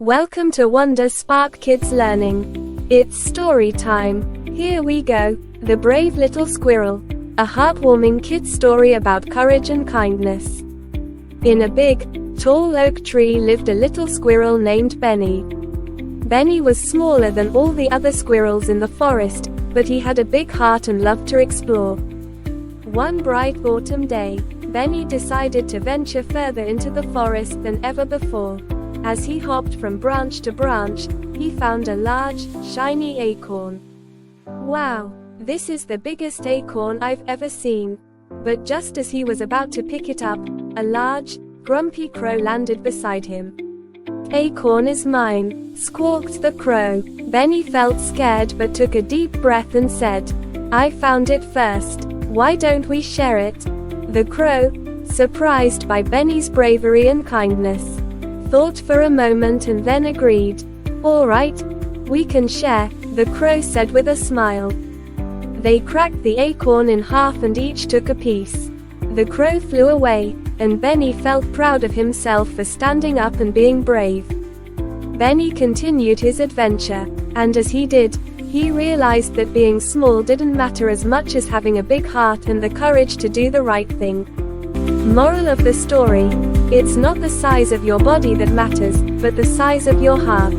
Welcome to Wonder Spark Kids Learning. It's story time. Here we go. The Brave Little Squirrel. A heartwarming kid's story about courage and kindness. In a big, tall oak tree lived a little squirrel named Benny. Benny was smaller than all the other squirrels in the forest, but he had a big heart and loved to explore. One bright autumn day, Benny decided to venture further into the forest than ever before. As he hopped from branch to branch, he found a large, shiny acorn. Wow, this is the biggest acorn I've ever seen. But just as he was about to pick it up, a large, grumpy crow landed beside him. "Acorn is mine," squawked the crow. Benny felt scared but took a deep breath and said, "I found it first. Why don't we share it?" The crow, surprised by Benny's bravery and kindness, thought for a moment and then agreed. "All right, we can share," the crow said with a smile. They cracked the acorn in half and each took a piece. The crow flew away, and Benny felt proud of himself for standing up and being brave. Benny continued his adventure, and as he did, he realized that being small didn't matter as much as having a big heart and the courage to do the right thing. Moral of the story: it's not the size of your body that matters, but the size of your heart.